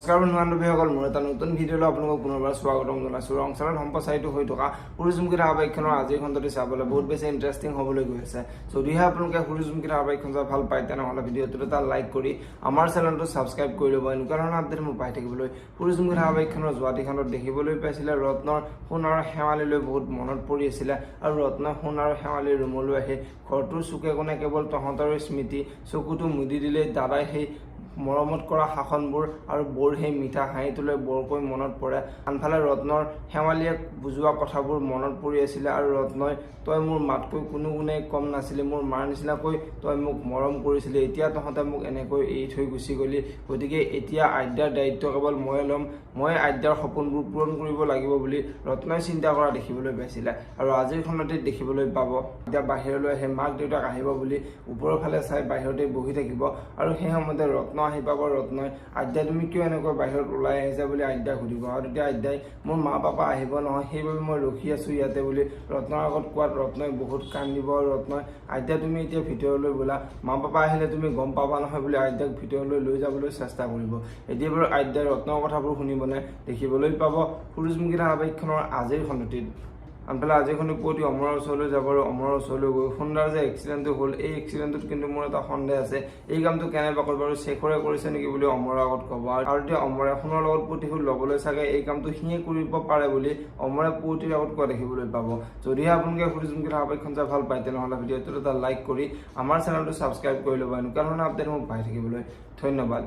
নমস্কাৰ বন্ধুবান্ধৱীসকল, মোৰ এটা নতুন ভিডিঅ'লৈ আপোনালোকক পুনৰবাৰ স্বাগতম জনাইছোঁ। ৰংচালত সম্প্ৰচাৰিত হৈ থকা সূৰ্যমুখী ধাৰাবাহিকখনৰ আজিৰ খণ্ডটি চাবলৈ বহুত বেছি ইণ্টাৰেষ্টিং হ'বলৈ গৈ আছে। যদিহে আপোনালোকে সূৰ্যমুখী ধাৰাবাহিকখন চাই ভাল পায়, তেনেহ'লে ভিডিঅ'টোত এটা লাইক কৰি আমাৰ চেনেলটো ছাবস্ক্ৰাইব কৰি ল'ব। এনেকুৱা ধৰণৰ আপডেট মোৰ পাই থাকিবলৈ। সূৰ্যমুখী ধাৰাবাহিকখনৰ যোৱাটি খণ্ডত দেখিবলৈ পাইছিলে ৰত্নৰ সোণ আৰু শেৱালিলৈ বহুত মনত পৰি আছিলে, আৰু ৰত্নই সোণ আৰু শেৱালিৰ ৰুমলৈ আহি ঘৰটোৰ চুকে কোণে কেৱল তহঁতৰে স্মৃতি, চকুটো মুদি দিলেই দাদাই সেই মৰমত কৰা শাসনবোৰ আৰু বৰ সেই মিঠা হাঁহিটোলৈ বৰকৈ মনত পৰে। আনফালে ৰত্নৰ শেৱালিয়ে বুজোৱা কথাবোৰ মনত পৰি আছিলে, আৰু ৰত্নই তই মোৰ মাতকৈ কোনো গুণেই কম নাছিলি, মোৰ মাৰ নিচিনাকৈ তই মোক মৰম কৰিছিলি, এতিয়া তহঁতে মোক এনেকৈ এৰি থৈ গুচি গ'লি, গতিকে এতিয়া আদ্যাৰ দায়িত্ব কেৱল ময়ে ল'ম, মই আদ্যাৰ সপোনবোৰ পূৰণ কৰিব লাগিব বুলি ৰত্নই চিন্তা কৰা দেখিবলৈ পাইছিলে। আৰু আজিৰ খণ্ডতে দেখিবলৈ পাব এতিয়া বাহিৰলৈ আহি মাক দেউতাক আহিব বুলি ওপৰৰ ফালে চাই বাহিৰতে বহি থাকিব, আৰু সেই সময়তে ৰত্ন আহি পাব। ৰত্নই আদ্যা তুমি কিয় এনেকৈ বাহিৰত ওলাই আহিছা বুলি আদ্যাক সুধিব, আৰু তেতিয়া আদ্যাই মোৰ মা পাপা আহিব নহয়, সেইবাবে মই ৰখি আছোঁ ইয়াতে বুলি ৰত্নৰ আগত কোৱাত ৰত্নই বহুত কান্দিব। আৰু ৰত্নই আদ্যা তুমি এতিয়া ভিতৰলৈ বোলা, মা পাপা আহিলে তুমি গম পাবা নহয় বুলি আদ্যাক ভিতৰলৈ লৈ যাবলৈ চেষ্টা কৰিব। এতিয়া বাৰু আদ্যাই ৰত্নৰ কথাবোৰ শুনিবনে দেখিবলৈ পাব সূৰ্যমুখী ধাৰাবাহিকখনৰ আজিৰ খণ্ডটিত। আনফালে আজিৰ খণ্ডত পুৱতি অমৰৰ ওচৰলৈ যাব, আৰু অমৰৰ ওচৰলৈ গৈ সোণদাৰ যে এক্সিডেণ্টটো হ'ল, এই এক্সিডেণ্টটোত কিন্তু মোৰ এটা সন্দেহ আছে, এই কামটো কেনেবাকৈ বাৰু শেখৰে কৰিছে নেকি বুলি অমৰৰ আগত ক'ব। আৰু এতিয়া অমৰে সোণৰ লগত পুৱতিবোৰ ল'বলৈ চাগে এই কামটো সিয়ে কৰিব পাৰে বুলি অমৰে পুৱতিৰ আগত কোৱা দেখিবলৈ পাব। যদিহে আপোনালোকে সূৰ্যমুখী ধাৰাবাহিকখন চাই ভাল পায়, তেনেহ'লে ভিডিঅ'টোত এটা লাইক কৰি আমাৰ চেনেলটো ছাবস্ক্ৰাইব কৰি ল'ব। এনেকুৱা ধৰণৰ আপডেট মোক পাই থাকিবলৈ ধন্যবাদ।